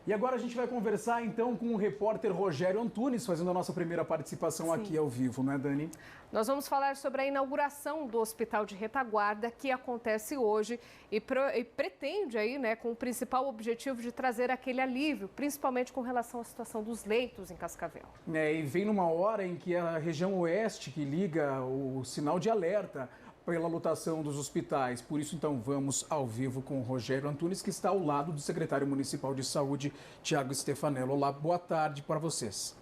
E agora a gente vai conversar então com o repórter Rogério Antunes, fazendo a nossa primeira participação aqui ao vivo, não é, Dani? Nós vamos falar sobre a inauguração do Hospital de Retaguarda, que acontece hoje e pretende aí, né, com o principal objetivo de trazer aquele alívio, principalmente com relação à situação dos leitos em Cascavel. E vem numa hora em que a região oeste, que liga o sinal de alerta pela lotação dos hospitais. Por isso, então, vamos ao vivo com o Rogério Antunes, que está ao lado do secretário municipal de saúde, Tiago Stefanello. Olá, boa tarde para vocês.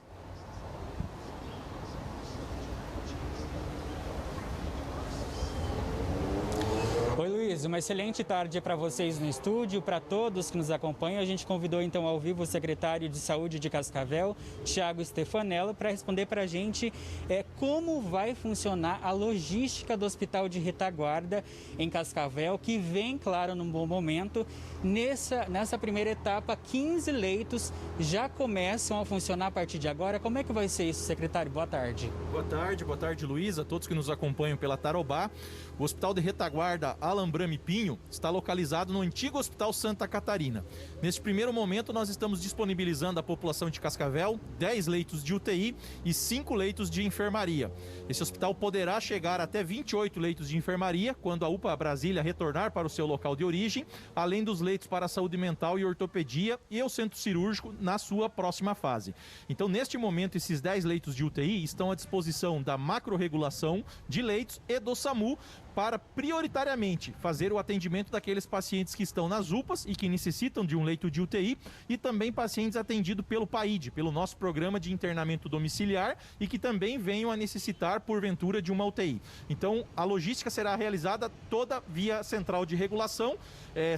Oi, Luiz, uma excelente tarde para vocês no estúdio, para todos que nos acompanham. A gente convidou então ao vivo o secretário de Saúde de Cascavel, Tiago Stefanello, para responder para a gente como vai funcionar a logística do Hospital de Retaguarda em Cascavel, que vem, claro, num bom momento. Nessa primeira etapa, 15 leitos já começam a funcionar a partir de agora. Como é que vai ser isso, secretário? Boa tarde. Boa tarde, Luiz, a todos que nos acompanham pela Tarobá. O Hospital de Retaguarda Alan Brame Pinho está localizado no antigo Hospital Santa Catarina. Neste primeiro momento, nós estamos disponibilizando à população de Cascavel 10 leitos de UTI e 5 leitos de enfermaria. Esse hospital poderá chegar até 28 leitos de enfermaria quando a UPA Brasília retornar para o seu local de origem, além dos leitos para a saúde mental e ortopedia e o centro cirúrgico na sua próxima fase. Então, neste momento, esses 10 leitos de UTI estão à disposição da macro-regulação de leitos e do SAMU, para prioritariamente fazer o atendimento daqueles pacientes que estão nas UPAs e que necessitam de um leito de UTI e também pacientes atendidos pelo PAID, pelo nosso programa de internamento domiciliar e que também venham a necessitar, porventura, de uma UTI. Então, a logística será realizada toda via central de regulação,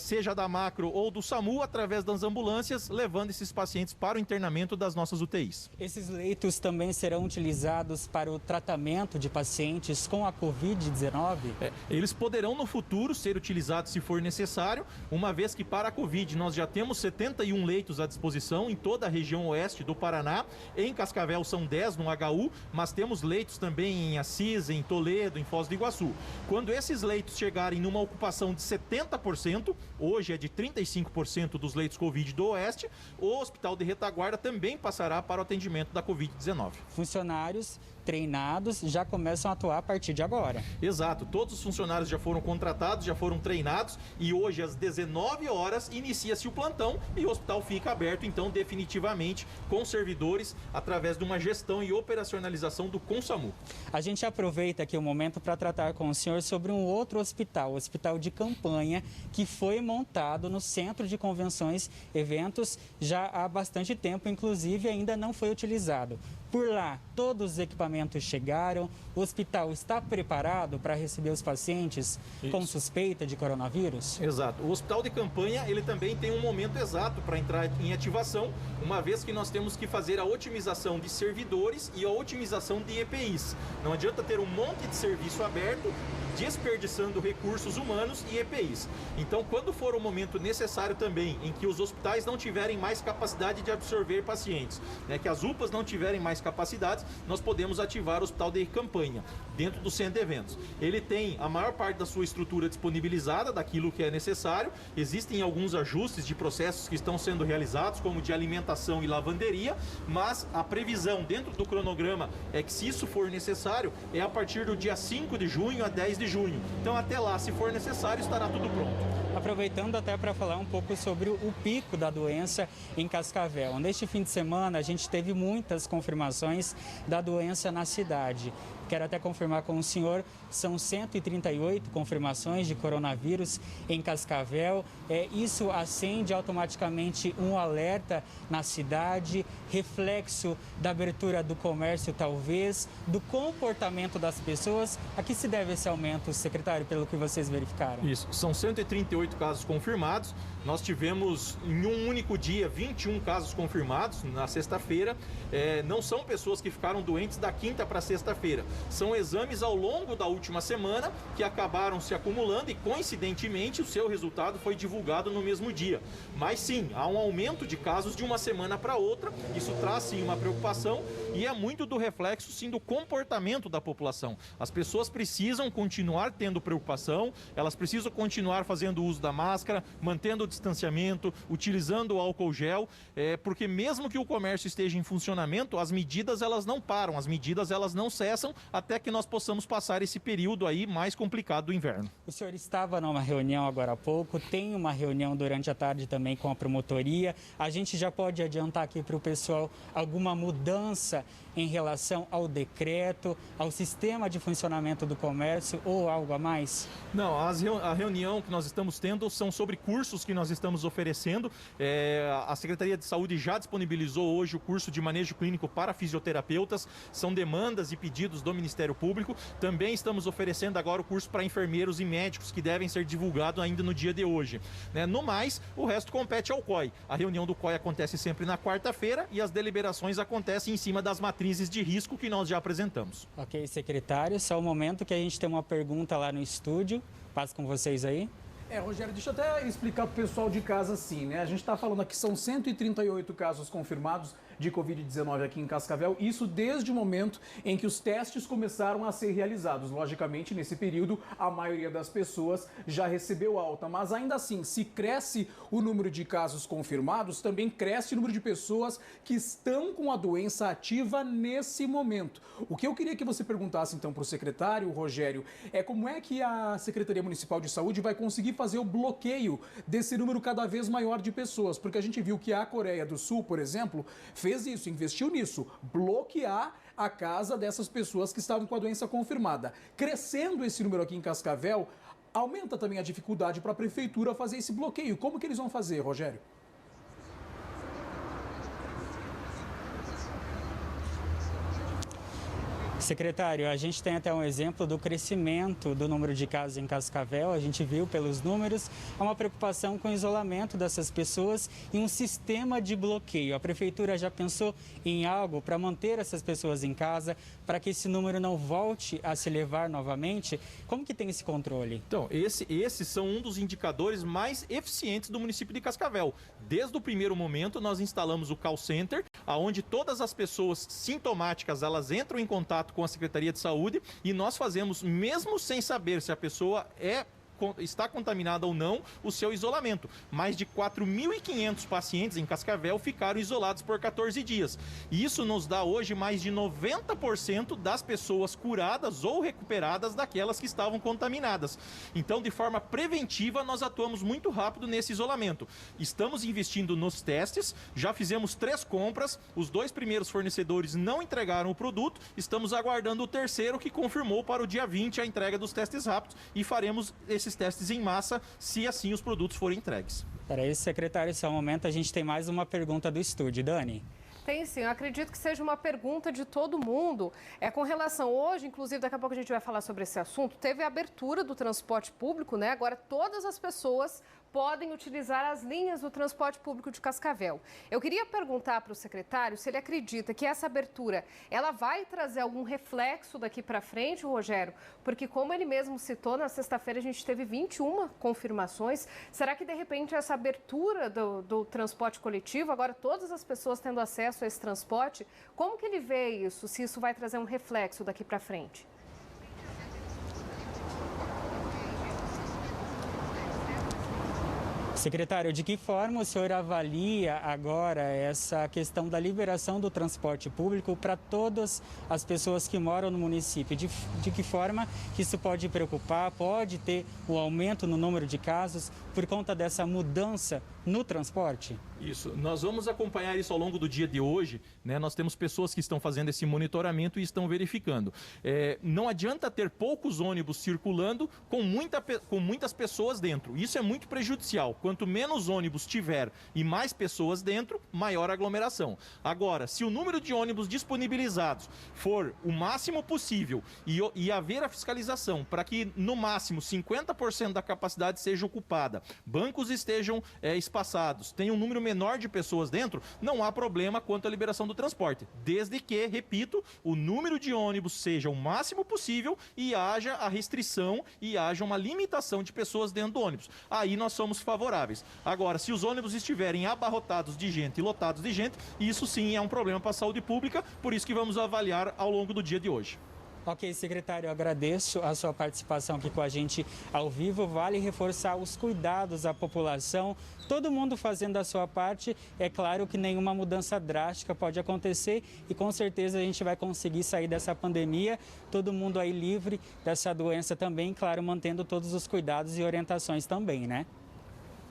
seja da macro ou do SAMU, através das ambulâncias, levando esses pacientes para o internamento das nossas UTIs. Esses leitos também serão utilizados para o tratamento de pacientes com a Covid-19? Eles poderão no futuro ser utilizados se for necessário, uma vez que para a Covid nós já temos 71 leitos à disposição em toda a região oeste do Paraná. Em Cascavel são 10 no HU, mas temos leitos também em Assis, em Toledo, em Foz do Iguaçu. Quando esses leitos chegarem numa ocupação de 70%, hoje é de 35% dos leitos Covid do oeste, o Hospital de Retaguarda também passará para o atendimento da Covid-19. Funcionários treinados já começam a atuar a partir de agora. Exato, todos os funcionários já foram contratados, já foram treinados e hoje às 19 horas inicia-se o plantão e o hospital fica aberto então definitivamente com servidores através de uma gestão e operacionalização do CONSAMU. A gente aproveita aqui o momento para tratar com o senhor sobre um outro hospital, o hospital de campanha, que foi montado no Centro de Convenções e Eventos já há bastante tempo, inclusive ainda não foi utilizado. Por lá, todos os equipamentos chegaram, o hospital está preparado para receber os pacientes com suspeita de coronavírus? Exato. O hospital de campanha, ele também tem um momento exato para entrar em ativação, uma vez que nós temos que fazer a otimização de servidores e a otimização de EPIs. Não adianta ter um monte de serviço aberto, desperdiçando recursos humanos e EPIs. Então, quando for o momento necessário também, em que os hospitais não tiverem mais capacidade de absorver pacientes, que as UPAs não tiverem mais capacidades, nós podemos ativar o hospital de campanha, dentro do centro de eventos. Ele tem a maior parte da sua estrutura disponibilizada, daquilo que é necessário. Existem alguns ajustes de processos que estão sendo realizados, como de alimentação e lavanderia, mas a previsão dentro do cronograma é que, se isso for necessário, é a partir do dia 5 de junho a 10 de junho. Então, até lá, se for necessário, estará tudo pronto. Aproveitando até para falar um pouco sobre o pico da doença em Cascavel. Neste fim de semana, a gente teve muitas confirmações da doença na cidade. Quero até confirmar com o senhor, são 138 confirmações de coronavírus em Cascavel. Isso acende automaticamente um alerta na cidade, reflexo da abertura do comércio, talvez, do comportamento das pessoas. A que se deve esse aumento, secretário, pelo que vocês verificaram? Isso, são 138 casos confirmados. Nós tivemos em um único dia 21 casos confirmados na sexta-feira. Não são pessoas que ficaram doentes da quinta para sexta-feira. São exames ao longo da última semana que acabaram se acumulando e, coincidentemente, o seu resultado foi divulgado no mesmo dia. Mas sim, há um aumento de casos de uma semana para outra. Isso traz sim uma preocupação e é muito do reflexo sim do comportamento da população. As pessoas precisam continuar tendo preocupação, elas precisam continuar fazendo uso da máscara, mantendo o distanciamento, utilizando o álcool gel, porque mesmo que o comércio esteja em funcionamento, as medidas elas não param, as medidas elas não cessam até que nós possamos passar esse período aí mais complicado do inverno. O senhor estava numa reunião agora há pouco, tem uma reunião durante a tarde também com a promotoria. A gente já pode adiantar aqui para o pessoal alguma mudança em relação ao decreto, ao sistema de funcionamento do comércio ou algo a mais? Não, a reunião que nós estamos tendo são sobre cursos que nós estamos oferecendo. A Secretaria de Saúde já disponibilizou hoje o curso de manejo clínico para fisioterapeutas. São demandas e pedidos do Ministério Público. Também estamos oferecendo agora o curso para enfermeiros e médicos, que devem ser divulgados ainda no dia de hoje. No mais, o resto compete ao COI. A reunião do COI acontece sempre na quarta-feira e as deliberações acontecem em cima das matrizes de risco que nós já apresentamos. Ok, secretário, só um momento que a gente tem uma pergunta lá no estúdio. Passo com vocês aí. Rogério, deixa eu até explicar para o pessoal de casa assim, né? A gente está falando aqui, são 138 casos confirmados de Covid-19 aqui em Cascavel, isso desde o momento em que os testes começaram a ser realizados. Logicamente, nesse período, a maioria das pessoas já recebeu alta, mas ainda assim, se cresce o número de casos confirmados, também cresce o número de pessoas que estão com a doença ativa nesse momento. O que eu queria que você perguntasse então para o secretário, Rogério, é como é que a Secretaria Municipal de Saúde vai conseguir fazer o bloqueio desse número cada vez maior de pessoas, porque a gente viu que a Coreia do Sul, por exemplo, fez isso, investiu nisso, bloquear a casa dessas pessoas que estavam com a doença confirmada. Crescendo esse número aqui em Cascavel, aumenta também a dificuldade para a prefeitura fazer esse bloqueio. Como que eles vão fazer, Rogério? Secretário, a gente tem até um exemplo do crescimento do número de casos em Cascavel. A gente viu pelos números, há uma preocupação com o isolamento dessas pessoas e um sistema de bloqueio. A prefeitura já pensou em algo para manter essas pessoas em casa, para que esse número não volte a se elevar novamente? Como que tem esse controle? Então, esses são um dos indicadores mais eficientes do município de Cascavel. Desde o primeiro momento, nós instalamos o call center, onde todas as pessoas sintomáticas, elas entram em contato com a Secretaria de Saúde e nós fazemos, mesmo sem saber se a pessoa está contaminada ou não, o seu isolamento. Mais de 4.500 pacientes em Cascavel ficaram isolados por 14 dias. E isso nos dá hoje mais de 90% das pessoas curadas ou recuperadas daquelas que estavam contaminadas. Então, de forma preventiva, nós atuamos muito rápido nesse isolamento. Estamos investindo nos testes, já fizemos 3 compras, os 2 primeiros fornecedores não entregaram o produto, estamos aguardando o terceiro, que confirmou para o dia 20 a entrega dos testes rápidos, e faremos esses testes em massa, se assim os produtos forem entregues. Para isso, secretário, só um momento, a gente tem mais uma pergunta do estúdio. Dani? Tem sim, eu acredito que seja uma pergunta de todo mundo. Com relação hoje, inclusive daqui a pouco a gente vai falar sobre esse assunto, teve a abertura do transporte público, né? Agora todas as pessoas podem utilizar as linhas do transporte público de Cascavel. Eu queria perguntar para o secretário se ele acredita que essa abertura, ela vai trazer algum reflexo daqui para frente, Rogério? Porque como ele mesmo citou, na sexta-feira a gente teve 21 confirmações. Será que de repente essa abertura do transporte coletivo, agora todas as pessoas tendo acesso a esse transporte, como que ele vê isso? Se isso vai trazer um reflexo daqui para frente? Secretário, de que forma o senhor avalia agora essa questão da liberação do transporte público para todas as pessoas que moram no município? De que forma que isso pode preocupar, pode ter o aumento no número de casos por conta dessa mudança no transporte? Isso, nós vamos acompanhar isso ao longo do dia de hoje, né? Nós temos pessoas que estão fazendo esse monitoramento e estão verificando. Não adianta ter poucos ônibus circulando com muitas pessoas dentro. Isso é muito prejudicial. Quanto menos ônibus tiver e mais pessoas dentro, maior a aglomeração. Agora, se o número de ônibus disponibilizados for o máximo possível e haver a fiscalização para que no máximo 50% da capacidade seja ocupada, bancos estejam espaçados, tenha um número menor de pessoas dentro, não há problema quanto à liberação do transporte, desde que, repito, o número de ônibus seja o máximo possível e haja a restrição e haja uma limitação de pessoas dentro do ônibus. Aí nós somos favoráveis. Agora, se os ônibus estiverem abarrotados de gente e lotados de gente, isso sim é um problema para a saúde pública, por isso que vamos avaliar ao longo do dia de hoje. Ok, secretário, eu agradeço a sua participação aqui com a gente ao vivo. Vale reforçar os cuidados à população, todo mundo fazendo a sua parte. É claro que nenhuma mudança drástica pode acontecer e com certeza a gente vai conseguir sair dessa pandemia, todo mundo aí livre dessa doença também, claro, mantendo todos os cuidados e orientações também, né?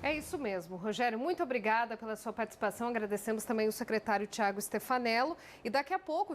É isso mesmo. Rogério, muito obrigada pela sua participação. Agradecemos também o secretário Tiago Stefanello. E daqui a pouco,